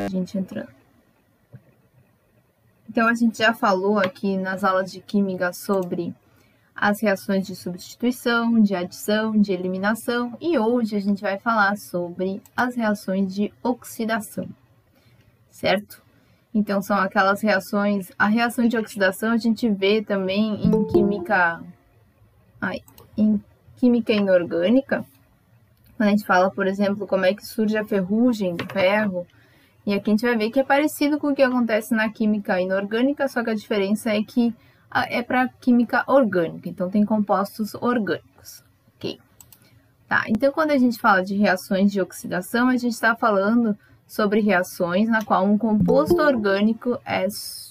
a gente entrando. Então, a gente já falou aqui nas aulas de química sobre as reações de substituição, de adição, de eliminação, e hoje a gente vai falar sobre as reações de oxidação, certo? Então, são aquelas reações... A reação de oxidação a gente vê também em química inorgânica, quando a gente fala, por exemplo, como é que surge a ferrugem do ferro. E aqui a gente vai ver que é parecido com o que acontece na química inorgânica, só que a diferença é que é para química orgânica, então tem compostos orgânicos, ok? Tá, então quando a gente fala de reações de oxidação, a gente está falando sobre reações na qual um composto orgânico é...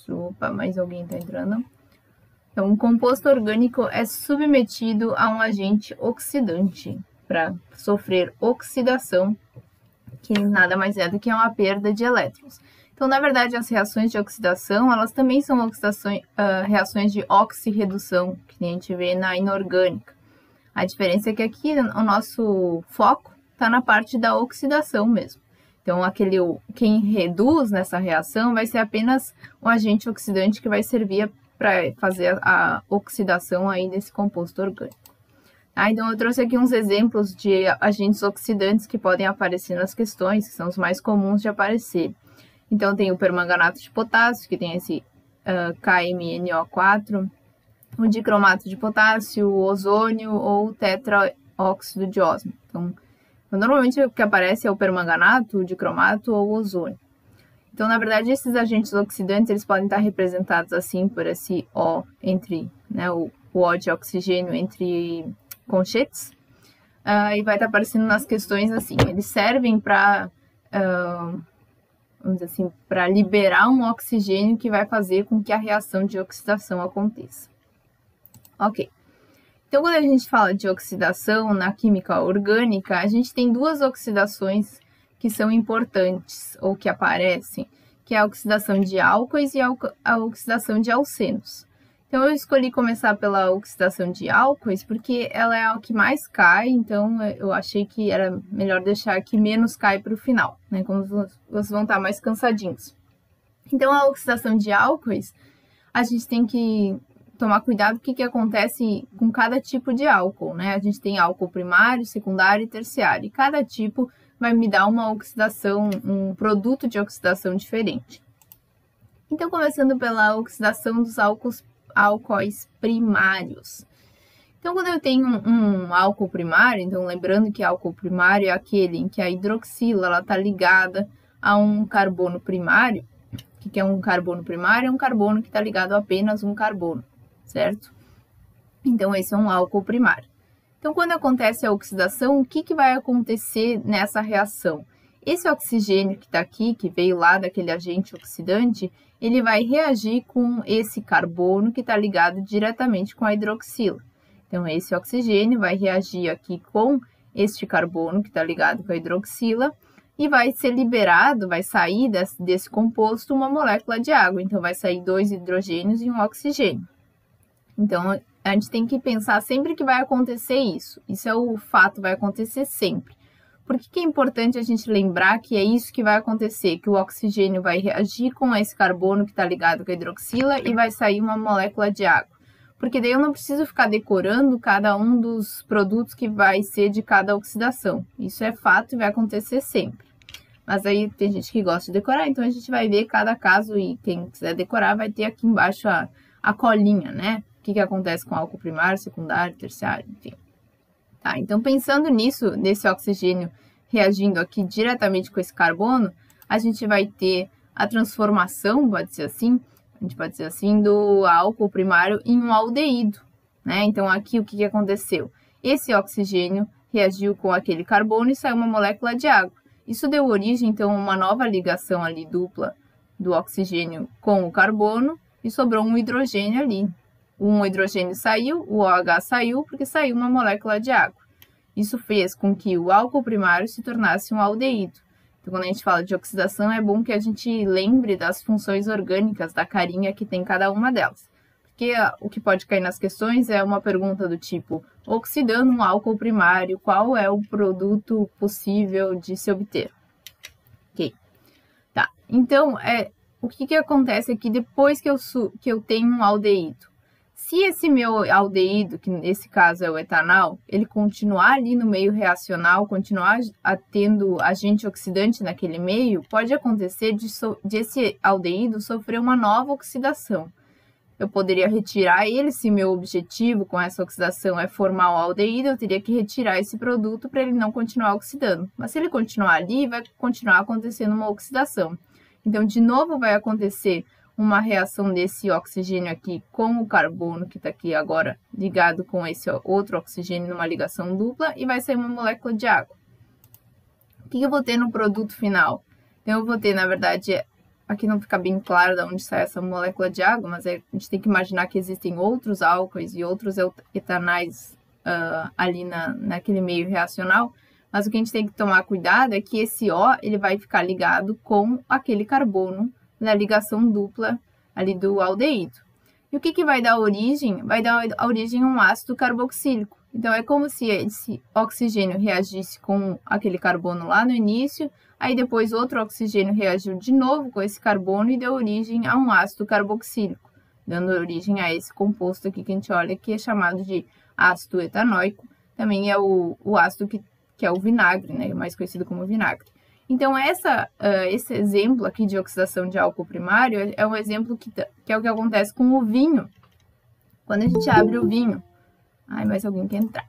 Opa, mais alguém está entrando? Então, um composto orgânico é submetido a um agente oxidante para sofrer oxidação, que nada mais é do que uma perda de elétrons. Então, na verdade, as reações de oxidação, elas também são reações de oxirredução, que a gente vê na inorgânica. A diferença é que aqui o nosso foco está na parte da oxidação mesmo. Então, quem reduz nessa reação vai ser apenas um agente oxidante que vai servir para fazer a oxidação aí desse composto orgânico. Então, eu trouxe aqui uns exemplos de agentes oxidantes que podem aparecer nas questões, que são os mais comuns de aparecer. Então, tem o permanganato de potássio, que tem esse KMNO4, o dicromato de potássio, o ozônio ou o tetraóxido de ósmio. Então, normalmente o que aparece é o permanganato, o dicromato ou o ozônio. Então, na verdade, esses agentes oxidantes, eles podem estar representados assim por esse O entre, né, o O de oxigênio entre conchetes, e vai estar aparecendo nas questões assim. Eles servem para, vamos dizer assim, para liberar um oxigênio que vai fazer com que a reação de oxidação aconteça. Ok. Então, quando a gente fala de oxidação na química orgânica, a gente tem duas oxidações que são importantes, ou que aparecem, que é a oxidação de álcoois e a oxidação de alcenos. Então, eu escolhi começar pela oxidação de álcoois, porque ela é a que mais cai, então eu achei que era melhor deixar que menos cai para o final, né, quando vocês vão estar mais cansadinhos. Então, a oxidação de álcoois, a gente tem que tomar cuidado com o que acontece com cada tipo de álcool, né? A gente tem álcool primário, secundário e terciário, e cada tipo vai me dar uma oxidação, um produto de oxidação diferente. Então, começando pela oxidação dos álcoois primários. Então, quando eu tenho um álcool primário, então lembrando que álcool primário é aquele em que a hidroxila está ligada a um carbono primário. O que é um carbono primário? É um carbono que está ligado a apenas um carbono, certo? Então, esse é um álcool primário. Então, quando acontece a oxidação, o que vai acontecer nessa reação? Esse oxigênio que está aqui, que veio lá daquele agente oxidante, ele vai reagir com esse carbono que está ligado diretamente com a hidroxila. Então, esse oxigênio vai reagir aqui com este carbono que está ligado com a hidroxila e vai ser liberado, vai sair desse composto uma molécula de água. Então, vai sair 2 hidrogênios e um oxigênio. Então, a gente tem que pensar sempre que vai acontecer isso. Isso é o fato, vai acontecer sempre. Por que é importante a gente lembrar que é isso que vai acontecer? Que o oxigênio vai reagir com esse carbono que está ligado com a hidroxila e vai sair uma molécula de água. Porque daí eu não preciso ficar decorando cada um dos produtos que vai ser de cada oxidação. Isso é fato e vai acontecer sempre. Mas aí tem gente que gosta de decorar, então a gente vai ver cada caso e quem quiser decorar vai ter aqui embaixo a colinha, né? O que acontece com álcool primário, secundário, terciário, enfim. Tá, então, pensando nisso, nesse oxigênio reagindo aqui diretamente com esse carbono, a gente vai ter a transformação, pode ser assim, a gente pode dizer assim, do álcool primário em um aldeído, né? Então, aqui o que aconteceu? Esse oxigênio reagiu com aquele carbono e saiu uma molécula de água. Isso deu origem, então, a uma nova ligação ali dupla do oxigênio com o carbono e sobrou um hidrogênio ali. Um hidrogênio saiu, o OH saiu, porque saiu uma molécula de água. Isso fez com que o álcool primário se tornasse um aldeído. Então, quando a gente fala de oxidação, é bom que a gente lembre das funções orgânicas, da carinha que tem cada uma delas. Porque o que pode cair nas questões é uma pergunta do tipo, oxidando um álcool primário, qual é o produto possível de se obter? Ok. Tá, Então, o que acontece aqui depois que eu tenho um aldeído? Se esse meu aldeído, que nesse caso é o etanol, ele continuar ali no meio reacional, continuar tendo agente oxidante naquele meio, pode acontecer de esse aldeído sofrer uma nova oxidação. Eu poderia retirar ele, se meu objetivo com essa oxidação é formar o aldeído, eu teria que retirar esse produto para ele não continuar oxidando. Mas se ele continuar ali, vai continuar acontecendo uma oxidação. Então, de novo, vai acontecer uma reação desse oxigênio aqui com o carbono, que está aqui agora ligado com esse outro oxigênio numa ligação dupla, e vai sair uma molécula de água. O que eu vou ter no produto final? Então, eu vou ter, na verdade, aqui não fica bem claro de onde sai essa molécula de água, mas a gente tem que imaginar que existem outros álcoois e outros etanais ali naquele meio reacional. Mas o que a gente tem que tomar cuidado é que esse O ele vai ficar ligado com aquele carbono na ligação dupla ali do aldeído. E o que vai dar origem? Vai dar a origem a um ácido carboxílico. Então, é como se esse oxigênio reagisse com aquele carbono lá no início, aí depois outro oxigênio reagiu de novo com esse carbono e deu origem a um ácido carboxílico, dando origem a esse composto aqui que a gente olha, que é chamado de ácido etanóico. Também é o ácido que é o vinagre, né? Mais conhecido como vinagre. Então, esse exemplo aqui de oxidação de álcool primário é um exemplo que é o que acontece com o vinho. Quando a gente abre o vinho... Ai, mas alguém quer entrar.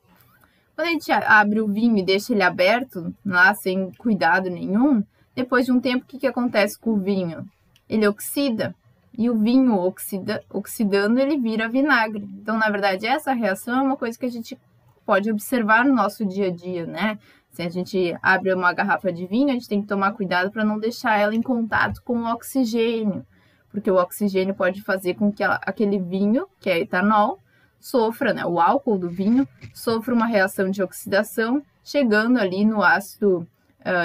Quando a gente abre o vinho e deixa ele aberto, lá sem cuidado nenhum, depois de um tempo, o que acontece com o vinho? Ele oxida. E o vinho oxidando, ele vira vinagre. Então, na verdade, essa reação é uma coisa que a gente pode observar no nosso dia a dia, né? Se a gente abre uma garrafa de vinho, a gente tem que tomar cuidado para não deixar ela em contato com o oxigênio, porque o oxigênio pode fazer com que aquele vinho, que é etanol, sofra, né, o álcool do vinho, sofra uma reação de oxidação, chegando ali no ácido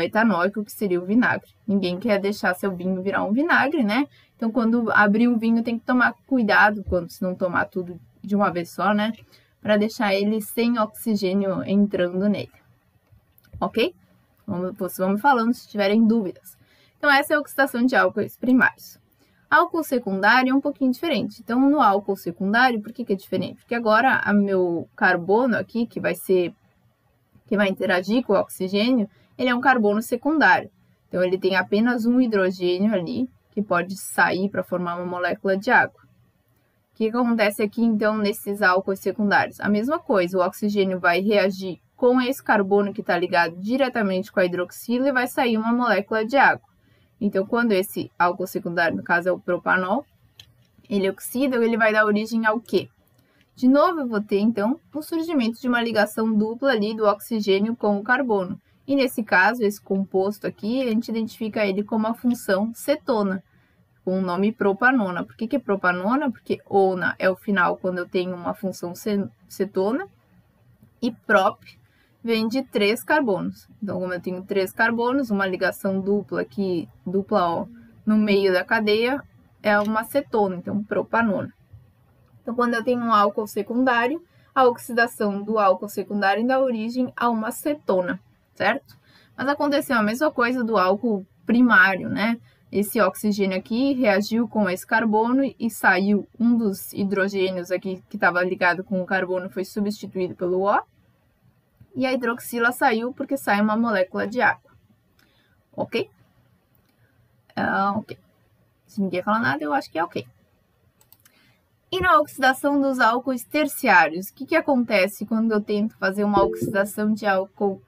etanóico, que seria o vinagre. Ninguém quer deixar seu vinho virar um vinagre, né? Então, quando abrir um vinho, tem que tomar cuidado, se não tomar tudo de uma vez só, né? Para deixar ele sem oxigênio entrando nele. Ok? Vocês vão me falando se tiverem dúvidas. Então, essa é a oxidação de álcoois primários. Álcool secundário é um pouquinho diferente. Então, no álcool secundário, por que é diferente? Porque agora, o meu carbono aqui, que vai interagir com o oxigênio, ele é um carbono secundário. Então, ele tem apenas um hidrogênio ali, que pode sair para formar uma molécula de água. O que acontece aqui, então, nesses álcoois secundários? A mesma coisa, o oxigênio vai reagir com esse carbono que está ligado diretamente com a hidroxila e vai sair uma molécula de água. Então, quando esse álcool secundário, no caso é o propanol, ele oxida, ele vai dar origem ao quê? De novo, eu vou ter, então, o surgimento de uma ligação dupla ali do oxigênio com o carbono. E nesse caso, esse composto aqui, a gente identifica ele como a função cetona, com o nome propanona. Por que é propanona? Porque ona é o final quando eu tenho uma função cetona e prop vem de 3 carbonos. Então, como eu tenho 3 carbonos, uma ligação dupla aqui, dupla O, no meio da cadeia, é uma cetona, então propanona. Então, quando eu tenho um álcool secundário, a oxidação do álcool secundário dá origem a uma cetona, certo? Mas aconteceu a mesma coisa do álcool primário, né? Esse oxigênio aqui reagiu com esse carbono e saiu um dos hidrogênios aqui que estava ligado com o carbono, foi substituído pelo O. E a hidroxila saiu porque sai uma molécula de água. Ok? Ok. Se ninguém falar nada, eu acho que é ok. E na oxidação dos álcoois terciários, o que acontece quando eu tento fazer uma oxidação de álcool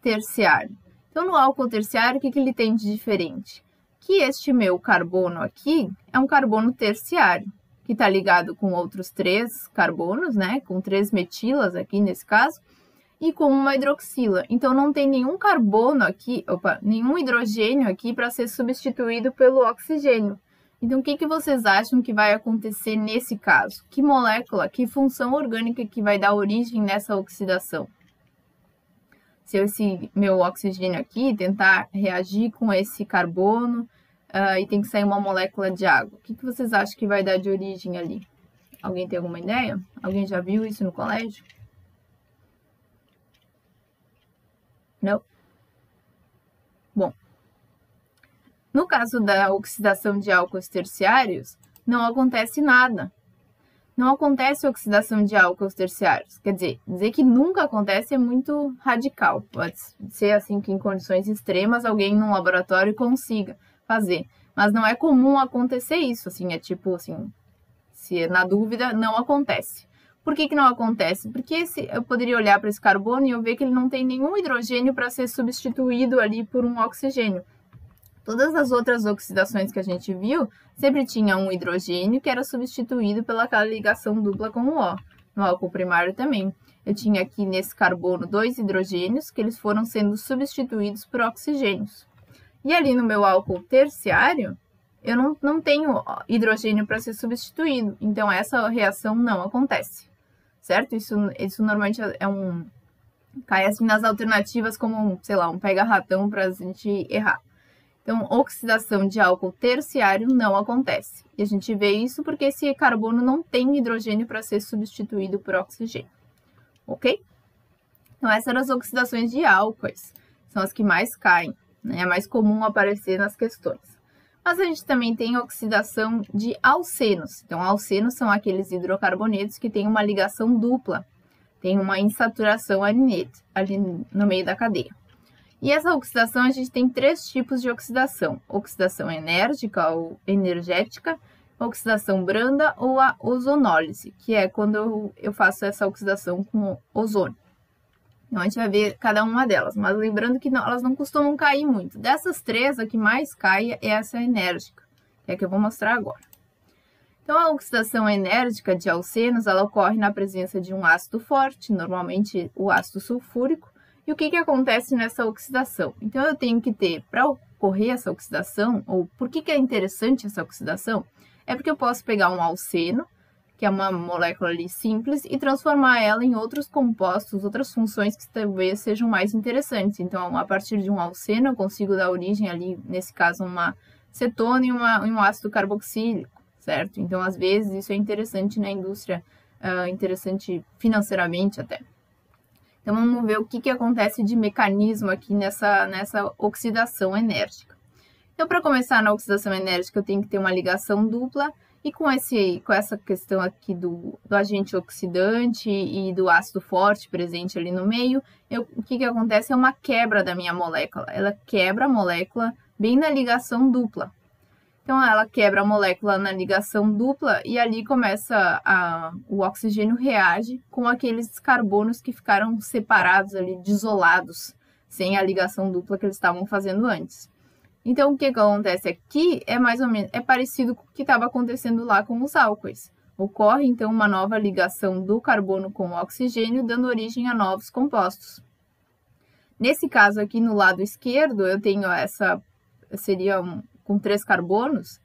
terciário? Então, no álcool terciário, o que ele tem de diferente? Que este meu carbono aqui é um carbono terciário, que está ligado com outros 3 carbonos, né? Com 3 metilas aqui nesse caso, e com uma hidroxila. Então, não tem nenhum carbono aqui, nenhum hidrogênio aqui para ser substituído pelo oxigênio. Então, o que vocês acham que vai acontecer nesse caso? Que molécula, que função orgânica que vai dar origem nessa oxidação? Se esse meu oxigênio aqui tentar reagir com esse carbono e tem que sair uma molécula de água, o que vocês acham que vai dar de origem ali? Alguém tem alguma ideia? Alguém já viu isso no colégio? Não? Bom, No caso da oxidação de álcools terciários, não acontece nada. Não acontece oxidação de álcools terciários. Quer dizer que nunca acontece é muito radical. Pode ser assim que em condições extremas alguém num laboratório consiga fazer. Mas não é comum acontecer isso, assim, é tipo assim, se na dúvida, não acontece. Por que não acontece? Porque eu poderia olhar para esse carbono e eu ver que ele não tem nenhum hidrogênio para ser substituído ali por um oxigênio. Todas as outras oxidações que a gente viu, sempre tinha um hidrogênio que era substituído pelaquela ligação dupla com o O. No álcool primário também. Eu tinha aqui nesse carbono 2 hidrogênios que eles foram sendo substituídos por oxigênios. E ali no meu álcool terciário, eu não tenho hidrogênio para ser substituído. Então, essa reação não acontece. Certo? Isso normalmente cai assim nas alternativas como, sei lá, um pega-ratão para a gente errar. Então, oxidação de álcool terciário não acontece. E a gente vê isso porque esse carbono não tem hidrogênio para ser substituído por oxigênio. Ok? Então, essas eram as oxidações de álcoois. São as que mais caem, né? É mais comum aparecer nas questões. Mas a gente também tem oxidação de alcenos. Então, alcenos são aqueles hidrocarbonetos que têm uma ligação dupla. Tem uma insaturação ali no meio da cadeia. E essa oxidação, a gente tem 3 tipos de oxidação. Oxidação enérgica ou energética, oxidação branda ou a ozonólise, que é quando eu faço essa oxidação com ozônio. Então, a gente vai ver cada uma delas, mas lembrando que elas não costumam cair muito. Dessas 3, a que mais cai é essa enérgica, que é a que eu vou mostrar agora. Então, a oxidação enérgica de alcenos, ela ocorre na presença de um ácido forte, normalmente o ácido sulfúrico. E o que acontece nessa oxidação? Então, eu tenho que ter, para ocorrer essa oxidação, ou por que é interessante essa oxidação? É porque eu posso pegar um alceno, que é uma molécula ali simples, e transformar ela em outros compostos, outras funções que talvez sejam mais interessantes. Então, a partir de um alceno, eu consigo dar origem ali, nesse caso, uma cetona e um ácido carboxílico, certo? Então, às vezes, isso é interessante na indústria, interessante financeiramente até. Então, vamos ver o que acontece de mecanismo aqui nessa oxidação enérgica. Então, para começar na oxidação enérgica, eu tenho que ter uma ligação dupla, e com essa questão aqui do agente oxidante e do ácido forte presente ali no meio, o que acontece é uma quebra da minha molécula. Ela quebra a molécula bem na ligação dupla. Então, ela quebra a molécula na ligação dupla e ali começa o oxigênio reage com aqueles carbonos que ficaram separados ali, desolados, sem a ligação dupla que eles estavam fazendo antes. Então, o que acontece aqui é mais ou menos, é parecido com o que estava acontecendo lá com os álcoois. Ocorre, então, uma nova ligação do carbono com o oxigênio, dando origem a novos compostos. Nesse caso aqui, no lado esquerdo, eu tenho com 3 carbonos,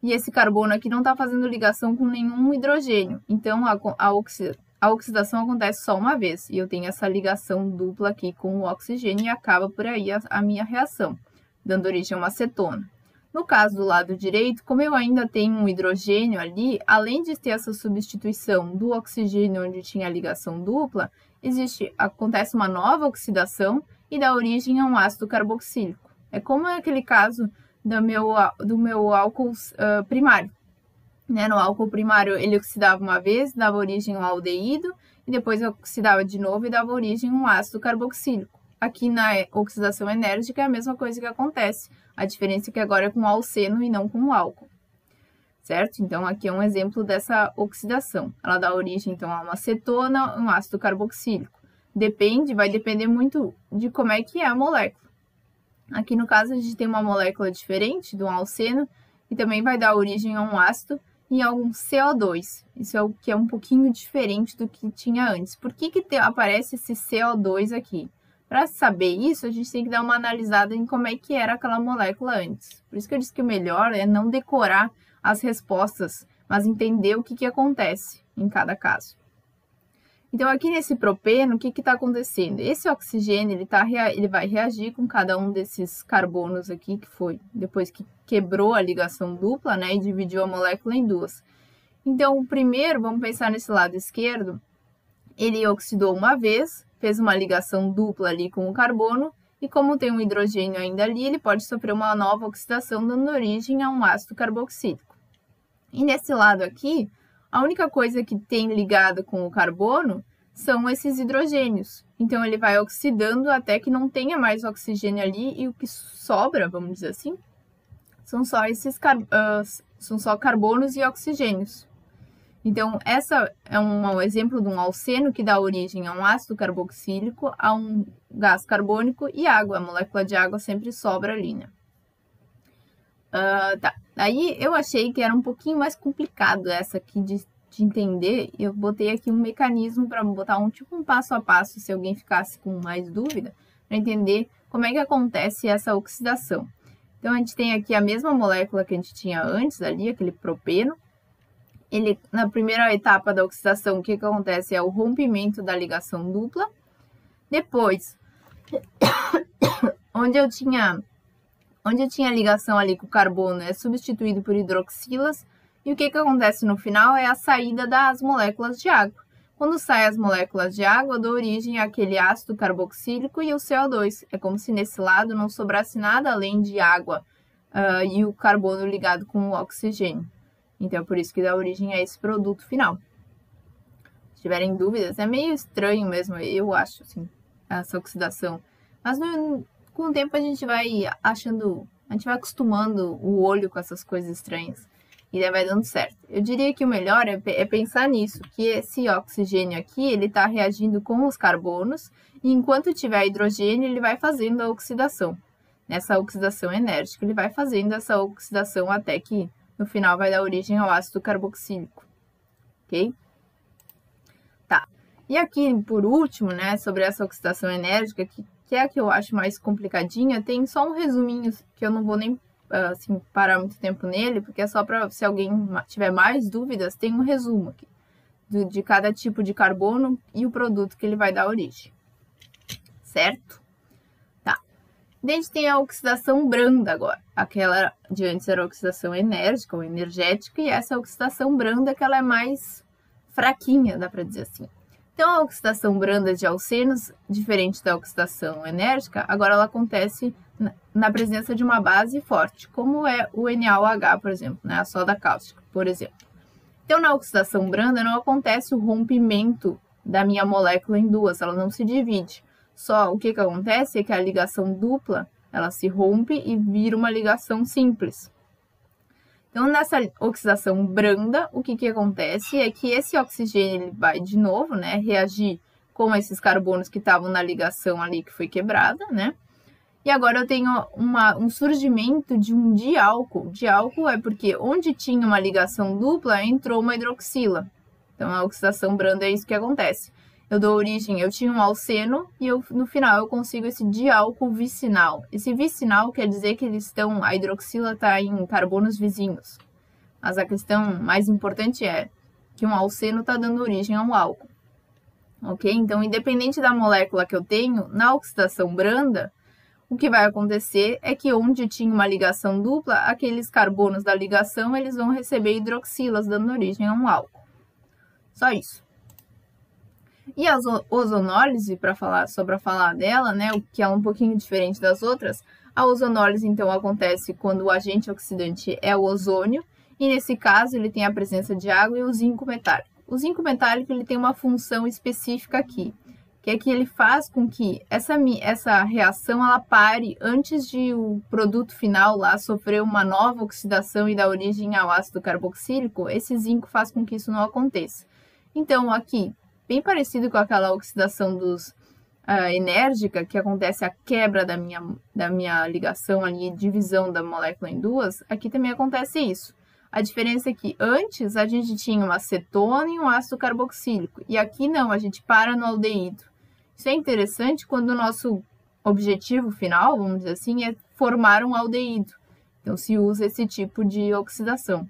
e esse carbono aqui não está fazendo ligação com nenhum hidrogênio. Então, a oxidação acontece só uma vez, e eu tenho essa ligação dupla aqui com o oxigênio, e acaba por aí a minha reação, dando origem a uma cetona. No caso do lado direito, como eu ainda tenho um hidrogênio ali, além de ter essa substituição do oxigênio onde tinha a ligação dupla, acontece uma nova oxidação e dá origem a um ácido carboxílico. É como aquele caso do meu álcool primário. Né? No álcool primário, ele oxidava uma vez, dava origem a um aldeído, e depois oxidava de novo e dava origem a um ácido carboxílico. Aqui na oxidação enérgica é a mesma coisa que acontece. A diferença é que agora é com alceno e não com o álcool. Certo? Então, aqui é um exemplo dessa oxidação. Ela dá origem, então, a uma cetona, um ácido carboxílico. Vai depender muito de como é que é a molécula. Aqui, no caso, a gente tem uma molécula diferente do alceno e também vai dar origem a um ácido e a um CO2. Isso é o que é um pouquinho diferente do que tinha antes. Por que aparece esse CO2 aqui? Para saber isso, a gente tem que dar uma analisada em como é que era aquela molécula antes. Por isso que eu disse que o melhor é não decorar as respostas, mas entender o que acontece em cada caso. Então, aqui nesse propeno, o que está acontecendo? Esse oxigênio, ele vai reagir com cada um desses carbonos aqui, que foi depois que quebrou a ligação dupla, né, e dividiu a molécula em 2. Então, o primeiro, vamos pensar nesse lado esquerdo, ele oxidou uma vez, fez uma ligação dupla ali com o carbono e como tem um hidrogênio ainda ali, ele pode sofrer uma nova oxidação, dando origem a um ácido carboxílico. E nesse lado aqui, a única coisa que tem ligada com o carbono são esses hidrogênios. Então, ele vai oxidando até que não tenha mais oxigênio ali e o que sobra, vamos dizer assim, são só carbonos e oxigênios. Então, essa é um exemplo de um alceno que dá origem a um ácido carboxílico, a um gás carbônico e água. A molécula de água sempre sobra ali, né? Tá. Aí eu achei que era um pouquinho mais complicado essa aqui de entender. Eu botei aqui um mecanismo para botar um passo a passo, se alguém ficasse com mais dúvida, para entender como é que acontece essa oxidação. Então, a gente tem aqui a mesma molécula que a gente tinha antes ali, aquele propeno. Ele, na primeira etapa da oxidação, o que acontece é o rompimento da ligação dupla. Depois, onde eu tinha ligação ali com o carbono, é substituído por hidroxilas. E o que acontece no final é a saída das moléculas de água. Quando saem as moléculas de água, dá origem àquele ácido carboxílico e o CO2. É como se nesse lado não sobrasse nada além de água e o carbono ligado com o oxigênio. Então, é por isso que dá origem a esse produto final. Se tiverem dúvidas, é meio estranho mesmo, eu acho, assim, essa oxidação. Mas com o tempo a gente vai acostumando o olho com essas coisas estranhas. E daí vai dando certo. Eu diria que o melhor é pensar nisso, que esse oxigênio aqui, ele está reagindo com os carbonos, e enquanto tiver hidrogênio, ele vai fazendo a oxidação. Nessa oxidação enérgica, ele vai fazendo essa oxidação até que, no final, vai dar origem ao ácido carboxílico. Ok? Tá. E aqui, por último, né, sobre essa oxidação enérgica, que é a que eu acho mais complicadinha, tem só um resuminho, que eu não vou nem assim, parar muito tempo nele, porque é só para, se alguém tiver mais dúvidas, tem um resumo aqui de cada tipo de carbono e o produto que ele vai dar origem. Certo? Tá. Daí a gente tem a oxidação branda agora. Aquela de antes era a oxidação enérgica ou energética, e essa oxidação branda que ela é mais fraquinha, dá para dizer assim. Então, a oxidação branda de alcenos, diferente da oxidação enérgica, agora ela acontece na presença de uma base forte, como é o NaOH, por exemplo, né? A soda cáustica, por exemplo. Então, na oxidação branda não acontece o rompimento da minha molécula em duas, ela não se divide. Só o que acontece é que a ligação dupla, ela se rompe e vira uma ligação simples. Então, nessa oxidação branda, o que acontece é que esse oxigênio ele vai de novo, né, reagir com esses carbonos que estavam na ligação ali que foi quebrada, né? E agora eu tenho um surgimento de um diálcool. Diálcool é porque onde tinha uma ligação dupla, entrou uma hidroxila. Então, a oxidação branda é isso que acontece. Eu dou origem, eu tinha um alceno e no final eu consigo esse diálcool vicinal. Esse vicinal quer dizer que a hidroxila está em carbonos vizinhos. Mas a questão mais importante é que um alceno está dando origem a um álcool. Ok? Então, independente da molécula que eu tenho, na oxidação branda, o que vai acontecer é que onde tinha uma ligação dupla, aqueles carbonos da ligação, eles vão receber hidroxilas, dando origem a um álcool. Só isso. E a ozonólise, para falar dela, né, o que é um pouquinho diferente das outras, a ozonólise, então, acontece quando o agente oxidante é o ozônio, e nesse caso ele tem a presença de água e o zinco metálico. O zinco metálico ele tem uma função específica aqui, que é que ele faz com que essa reação ela pare antes de o produto final lá sofrer uma nova oxidação e dar origem ao ácido carboxílico. Esse zinco faz com que isso não aconteça. Então, aqui, bem parecido com aquela oxidação enérgica, que acontece a quebra da minha ligação ali, divisão da molécula em duas, aqui também acontece isso. A diferença é que antes a gente tinha uma acetona e um ácido carboxílico, e aqui não, a gente para no aldeído. Isso é interessante quando o nosso objetivo final, vamos dizer assim, é formar um aldeído. Então, se usa esse tipo de oxidação.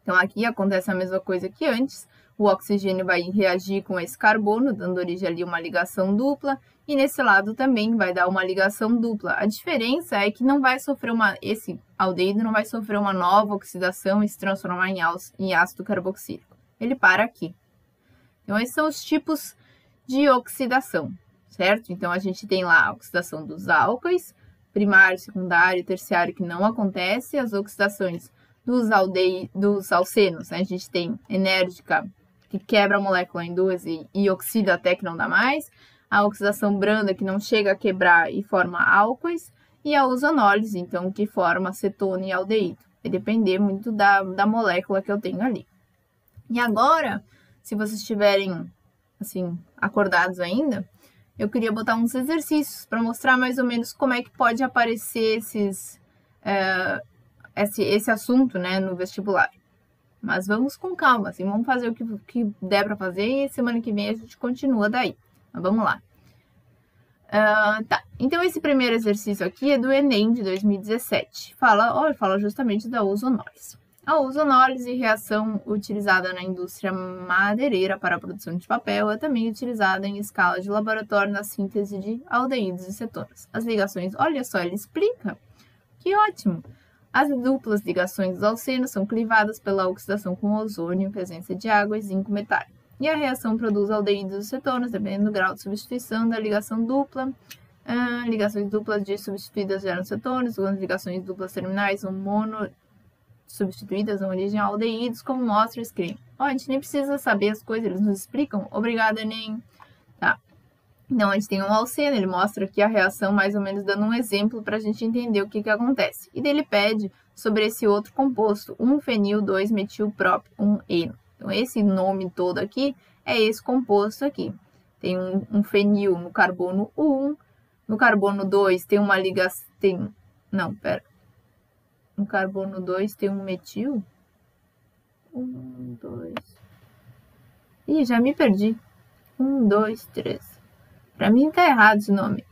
Então, aqui acontece a mesma coisa que antes. O oxigênio vai reagir com esse carbono, dando origem ali a uma ligação dupla. E nesse lado também vai dar uma ligação dupla. A diferença é que não vai sofrer esse aldeído não vai sofrer uma nova oxidação e se transformar em ácido carboxílico. Ele para aqui. Então, esses são os tipos de oxidação, certo? Então, a gente tem lá a oxidação dos primário, secundário, terciário, que não acontece, as oxidações dos alcenos, né? A gente tem enérgica, que quebra a molécula em duas e oxida até que não dá mais, a oxidação branda, que não chega a quebrar e forma álcoois, e a ozonólise, então, que forma acetona e aldeído. Vai depender muito da molécula que eu tenho ali. E agora, se vocês estiverem, assim, acordados ainda, eu queria botar uns exercícios para mostrar mais ou menos como é que pode aparecer esse assunto, né, no vestibular. Mas vamos com calma, assim, vamos fazer o que der para fazer e semana que vem a gente continua daí. Mas vamos lá. Tá, então esse primeiro exercício aqui é do Enem de 2017. Fala justamente da ozonólise. A ozonólise, reação utilizada na indústria madeireira para a produção de papel, é também utilizada em escala de laboratório na síntese de aldeídos e cetonas. As ligações, olha só, ele explica. Que ótimo! As duplas ligações dos alcenos são clivadas pela oxidação com ozônio, presença de água e zinco metálico. E a reação produz aldeídos e cetonas, dependendo do grau de substituição da ligação dupla. Ligações duplas de substituídas geram cetonas, as ligações duplas terminais são substituídas dão origem a aldeídos, como mostra o esquema. A gente nem precisa saber as coisas, eles nos explicam. Obrigada, Enem. Tá. Então, a gente tem um alceno, ele mostra aqui a reação, mais ou menos dando um exemplo para a gente entender o que acontece. E daí ele pede sobre esse outro composto, 1-fenil, 2-metilprop, 1-eno. Então, esse nome todo aqui é esse composto aqui. Tem um fenil no carbono 1, no carbono 2 tem uma ligação... No carbono 2 tem um metil. 1, 2... Ih, já me perdi. 1, 2, 3. Pra mim tá errado esse nome.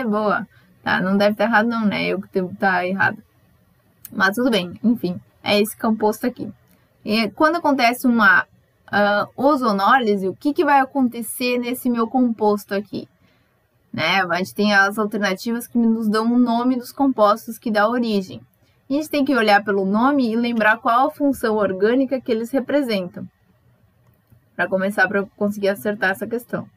Boa. Tá, não deve estar errado não, né? Eu que devo estar errado. Mas tudo bem, enfim. É esse composto aqui. E quando acontece uma ozonólise, o que vai acontecer nesse meu composto aqui? Né? A gente tem as alternativas que nos dão o nome dos compostos que dá origem. E a gente tem que olhar pelo nome e lembrar qual a função orgânica que eles representam. Para começar, para conseguir acertar essa questão.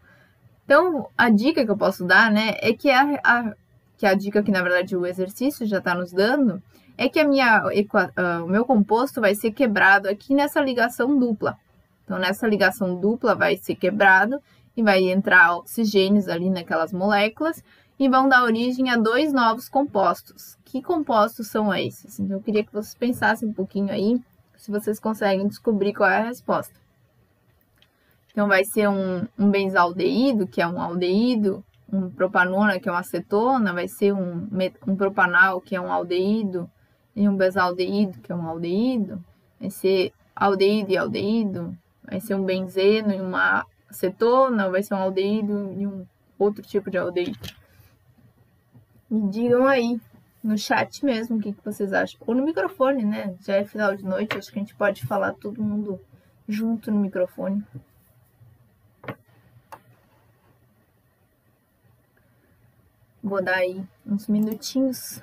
Então, a dica que eu posso dar, né, é que a dica que, na verdade, o exercício já está nos dando, é que o meu composto vai ser quebrado aqui nessa ligação dupla. Então, nessa ligação dupla vai ser quebrado e vai entrar oxigênios ali naquelas moléculas e vão dar origem a 2 novos compostos. Que compostos são esses? Então, eu queria que vocês pensassem um pouquinho aí, se vocês conseguem descobrir qual é a resposta. Então, vai ser um benzaldeído, que é um aldeído, um propanona, que é uma acetona, vai ser um propanal, que é um aldeído, e um benzaldeído, que é um aldeído, vai ser aldeído e aldeído, vai ser um benzeno e uma acetona, vai ser um aldeído e um outro tipo de aldeído. Me digam aí, no chat mesmo, o que vocês acham. Ou no microfone, né? Já é final de noite, acho que a gente pode falar todo mundo junto no microfone. Vou dar aí uns minutinhos.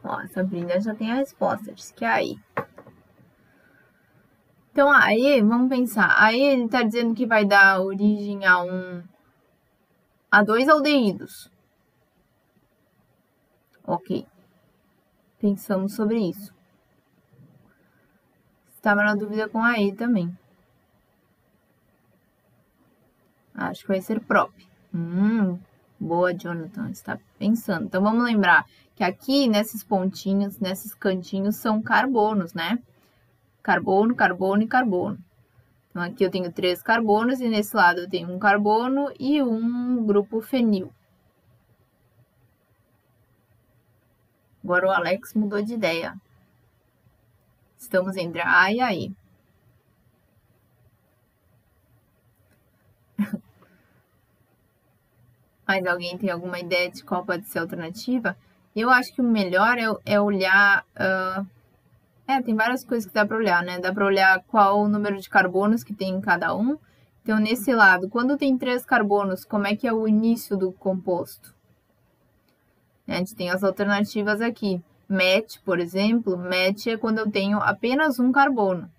Ó, a Sabrina já tem a resposta, disse que é aí. Então, aí, vamos pensar. Aí ele tá dizendo que vai dar origem a 2 aldeídos. Ok. Pensamos sobre isso. Estava na dúvida com a E também. Acho que vai ser prop. Boa, Jonathan, está pensando. Então, vamos lembrar que aqui, nesses pontinhos, nesses cantinhos, são carbonos, né? Carbono, carbono e carbono. Então, aqui eu tenho 3 carbonos e nesse lado eu tenho um carbono e um grupo fenil. Agora o Alex mudou de ideia. Estamos entre a A e a E. Mas alguém tem alguma ideia de qual pode ser a alternativa? Eu acho que o melhor é olhar... tem várias coisas que dá para olhar, né? Dá para olhar qual o número de carbonos que tem em cada um. Então, nesse lado, quando tem 3 carbonos, como é que é o início do composto? A gente tem as alternativas aqui. Met, por exemplo, met é quando eu tenho apenas um carbono.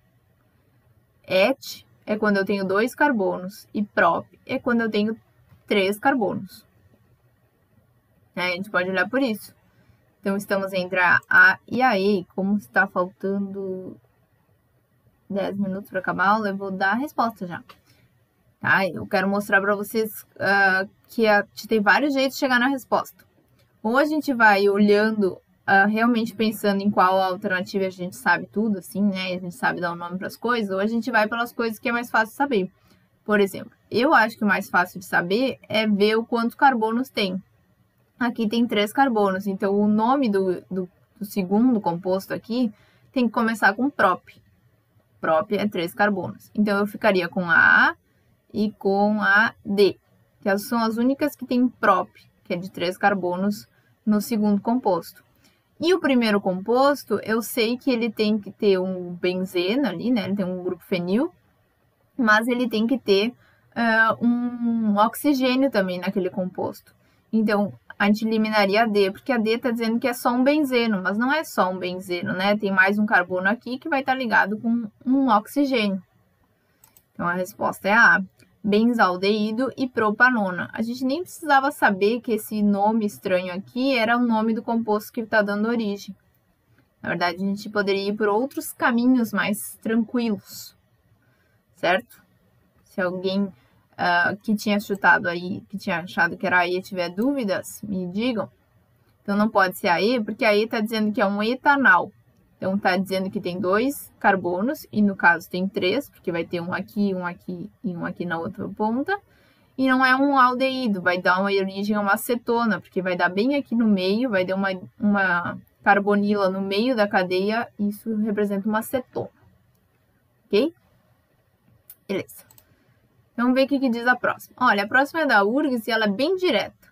Et é quando eu tenho 2 carbonos. E prop é quando eu tenho 3 carbonos. A gente pode olhar por isso. Então, estamos entre a A e a E. Como está faltando 10 minutos para acabar a aula, eu vou dar a resposta já. Tá? Eu quero mostrar para vocês que tem vários jeitos de chegar na resposta. Ou a gente vai olhando, realmente pensando em qual alternativa a gente sabe tudo, assim, né? A gente sabe dar um nome para as coisas. Ou a gente vai pelas coisas que é mais fácil de saber. Por exemplo, eu acho que o mais fácil de saber é ver o quantos carbonos tem. Aqui tem 3 carbonos, então o nome do segundo composto aqui tem que começar com prop. Prop é 3 carbonos. Então, eu ficaria com a A e com a D, que são as únicas que tem prop, que é de 3 carbonos no segundo composto. E o primeiro composto, eu sei que ele tem que ter um benzeno ali, né? Ele tem um grupo fenil, mas ele tem que ter um oxigênio também naquele composto. Então, a gente eliminaria a D, porque a D está dizendo que é só um benzeno, mas não é só um benzeno, né? Tem mais um carbono aqui que vai estar ligado com um oxigênio. Então, a resposta é a benzaldeído e propanona. A gente nem precisava saber que esse nome estranho aqui era o nome do composto que está dando origem. Na verdade, a gente poderia ir por outros caminhos mais tranquilos, certo? Se alguém que tinha chutado aí, que tinha achado que era a E, tiver dúvidas, me digam. Então, não pode ser a E, porque a E está dizendo que é um etanal. Então, está dizendo que tem 2 carbonos, e no caso tem 3, porque vai ter um aqui e um aqui na outra ponta. E não é um aldeído, vai dar uma origem a uma acetona, porque vai dar bem aqui no meio, vai dar uma carbonila no meio da cadeia, e isso representa uma acetona. Ok? Beleza. Vamos ver o que diz a próxima. Olha, a próxima é da URGS e ela é bem direta.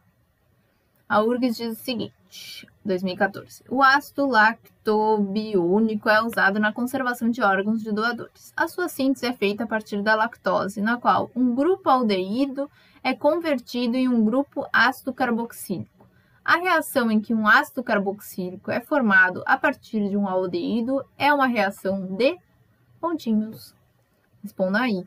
A URGS diz o seguinte, 2014. O ácido lactobiônico é usado na conservação de órgãos de doadores. A sua síntese é feita a partir da lactose, na qual um grupo aldeído é convertido em um grupo ácido carboxílico. A reação em que um ácido carboxílico é formado a partir de um aldeído é uma reação de pontinhos. Responda aí.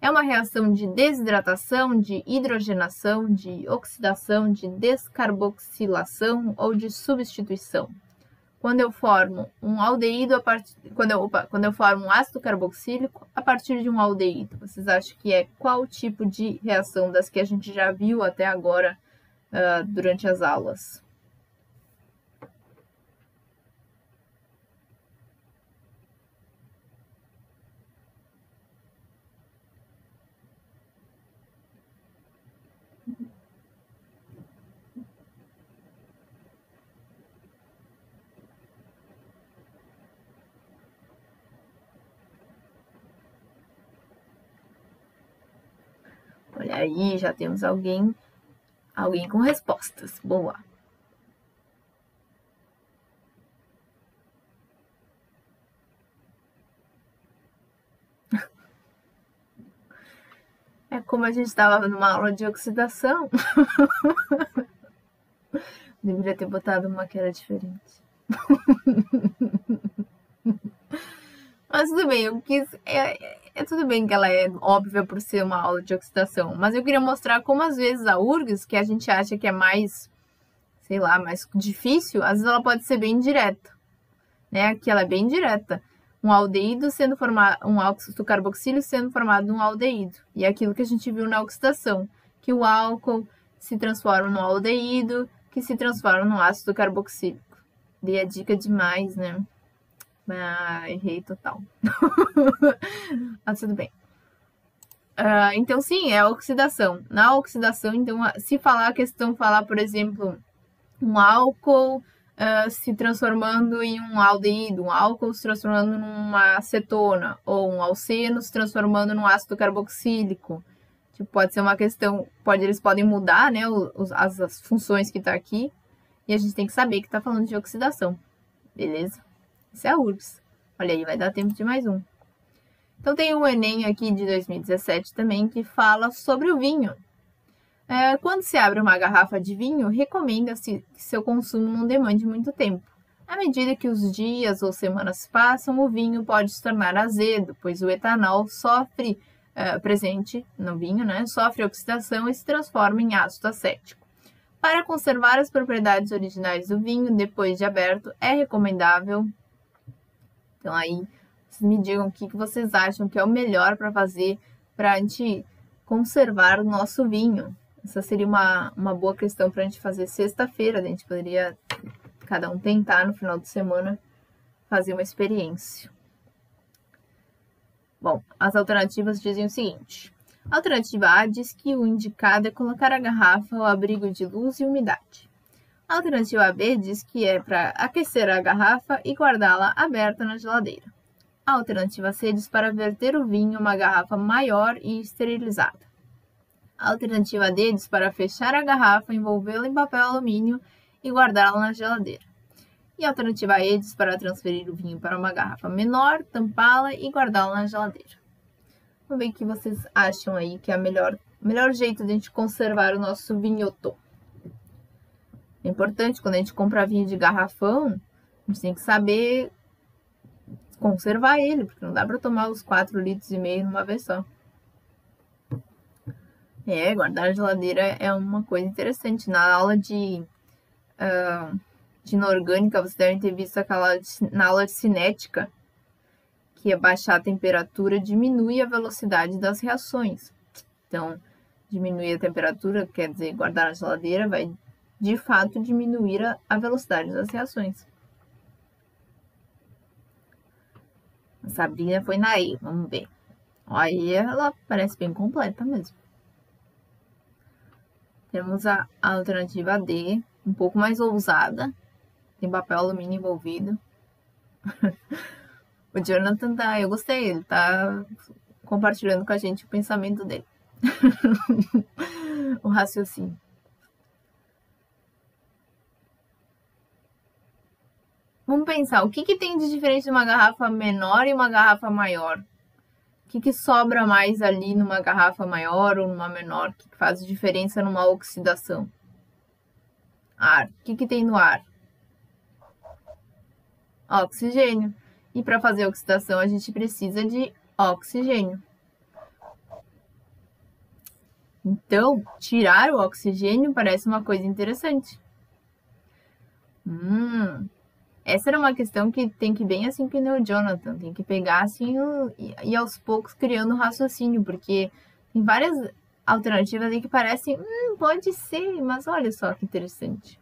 É uma reação de desidratação, de hidrogenação, de oxidação, de descarboxilação ou de substituição. Quando eu formo um aldeído quando eu formo um ácido carboxílico a partir de um aldeído, vocês acham que é qual tipo de reação das que a gente já viu até agora durante as aulas? Olha aí, já temos alguém com respostas. Boa. É como a gente estava numa aula de oxidação. Deveria ter botado uma que era diferente. Mas tudo bem, eu quis... tudo bem que ela é óbvia por ser uma aula de oxidação, mas eu queria mostrar como às vezes a URGS, que a gente acha que é mais, sei lá, mais difícil, às vezes ela pode ser bem direta, né? Aqui ela é bem direta. Um aldeído sendo formado, um ácido carboxílico sendo formado num aldeído. E é aquilo que a gente viu na oxidação, que o álcool se transforma num aldeído, que se transforma num ácido carboxílico. Dei a dica demais, né? Errei total. Mas tudo bem. Então, sim, é a oxidação. Na oxidação, então, se falar a questão, por exemplo, um álcool se transformando em um aldeído, um álcool se transformando numa acetona, ou um alceno se transformando num ácido carboxílico. Tipo, pode ser uma questão, eles podem mudar, né, as funções que tá aqui, e a gente tem que saber que tá falando de oxidação, beleza? Isso é a URGS. Olha aí, vai dar tempo de mais um. Então tem um Enem aqui de 2017 também que fala sobre o vinho. Quando se abre uma garrafa de vinho, recomenda-se que seu consumo não demande muito tempo. À medida que os dias ou semanas passam, o vinho pode se tornar azedo, pois o etanol presente no vinho, né, sofre oxidação e se transforma em ácido acético. Para conservar as propriedades originais do vinho depois de aberto, é recomendável. Então aí, vocês me digam o que vocês acham que é o melhor para fazer para a gente conservar o nosso vinho. Essa seria uma boa questão para a gente fazer sexta-feira. A gente poderia, cada um, tentar no final de semana fazer uma experiência. Bom, as alternativas dizem o seguinte. A alternativa A diz que o indicado é colocar a garrafa ao abrigo de luz e umidade. A alternativa B diz que é para aquecer a garrafa e guardá-la aberta na geladeira. A alternativa C diz para verter o vinho em uma garrafa maior e esterilizada. A alternativa D diz para fechar a garrafa, envolvê-la em papel alumínio e guardá-la na geladeira. E a alternativa E diz para transferir o vinho para uma garrafa menor, tampá-la e guardá-la na geladeira. Vamos ver o que vocês acham aí que é o melhor jeito de a gente conservar o nosso vinhoto. É importante, quando a gente compra vinho de garrafão, a gente tem que saber conservar ele, porque não dá para tomar os 4,5 litros numa vez só. Guardar na geladeira é uma coisa interessante. Na aula de inorgânica, vocês devem ter visto na aula de cinética, que é baixar a temperatura diminui a velocidade das reações. Então, diminuir a temperatura, quer dizer, guardar na geladeira, vai de fato diminuir a velocidade das reações. A Sabrina foi na E, vamos ver. Aí ela parece bem completa mesmo. Temos a alternativa D, um pouco mais ousada. Tem papel alumínio envolvido. O Jonathan eu gostei, ele tá compartilhando com a gente o pensamento dele. O raciocínio. Vamos pensar, o que tem de diferente de uma garrafa menor e uma garrafa maior? O que sobra mais ali numa garrafa maior ou numa menor? O que faz diferença numa oxidação? Ar. O que tem no ar? Oxigênio. E para fazer oxidação, a gente precisa de oxigênio. Então, tirar o oxigênio parece uma coisa interessante. Essa era uma questão que tem que ir bem assim que nem o Jonathan. Tem que pegar assim e aos poucos criando um raciocínio, porque tem várias alternativas aí que parecem, pode ser, mas olha só que interessante.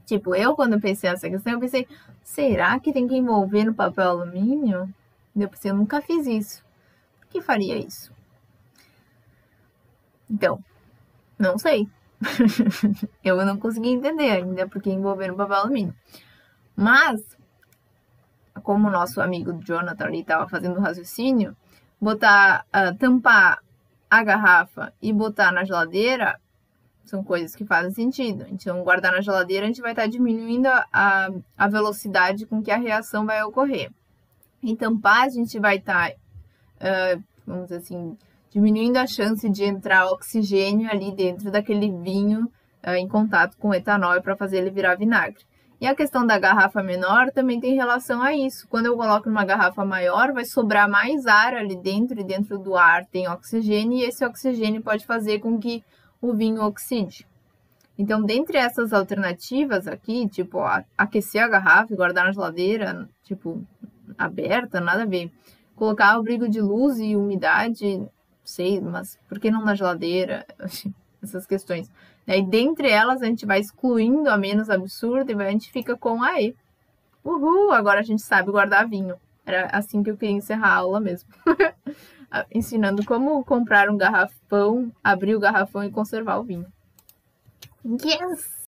Tipo, quando pensei nessa questão, eu pensei, será que tem que envolver no papel alumínio? Eu pensei, eu nunca fiz isso. Por que faria isso? Então, não sei. Eu não consegui entender ainda porque envolver no papel alumínio. Mas, como o nosso amigo Jonathan ali estava fazendo o raciocínio, tampar a garrafa e botar na geladeira são coisas que fazem sentido. Então, guardar na geladeira, a gente vai estar diminuindo a velocidade com que a reação vai ocorrer. Em tampar, a gente vai estar, vamos dizer assim, diminuindo a chance de entrar oxigênio ali dentro daquele vinho em contato com o etanol para fazer ele virar vinagre. E a questão da garrafa menor também tem relação a isso. Quando eu coloco numa garrafa maior, vai sobrar mais ar ali dentro, e dentro do ar tem oxigênio, e esse oxigênio pode fazer com que o vinho oxide. Então, dentre essas alternativas aqui, tipo, aquecer a garrafa e guardar na geladeira, tipo, aberta, nada a ver. Colocar abrigo de luz e umidade, sei, mas por que não na geladeira? Essas questões. E dentre elas, a gente vai excluindo a menos absurda e a gente fica com a E. Uhul, agora a gente sabe guardar vinho. Era assim que eu queria encerrar a aula mesmo. Ensinando como comprar um garrafão, abrir o garrafão e conservar o vinho. Yes!